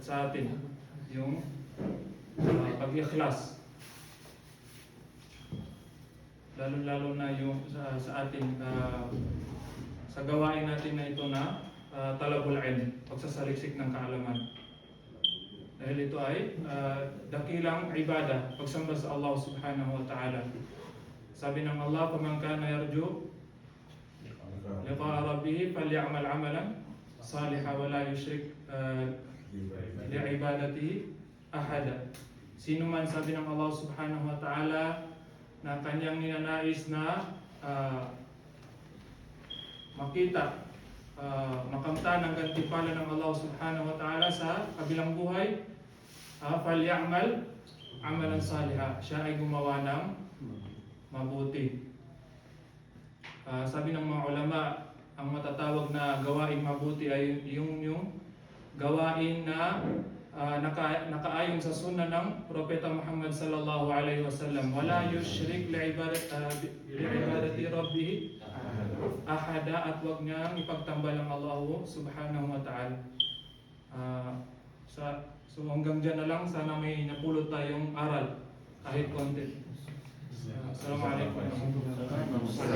sa atin yung pag-ikhlas. Lalo-lalo na yung sa atin sa gawain natin na ito na talabul ilm, pagsasaliksik ng kaalaman. Dahil ito ay dakilang ibada, pagsamba sa Allah subhanahu wa ta'ala. Sabi ng Allah, "Faman kana yarju liqa'a rabbih falyamal 'amalan salihan wa la yushrik bi'ibadatihi ahada." Sino man, sabi ng Allah subhanahu wa ta'ala, na kanyang ninanais na makita, makamtan ang gantimpala ng Allah subhanahu wa ta'ala sa kabilang buhay, falyamal amalan saliha, siya ay gumawa ng mabuti. Sabi ng mga ulama, ang matatawag na gawain mabuti ay yung gawain na nakaayon sa sunnah ng Propeta Muhammad sallallahu alaihi wasallam. Wala yushrik li'ibadati rabbih ahada, at wag niyang ipagtambal ang Allah subhanahu wa ta'ala. So hanggang dyan na lang, sana may napulot tayong aral kahit konti. Assalamualaikum warahmatullahi wabarakatuh.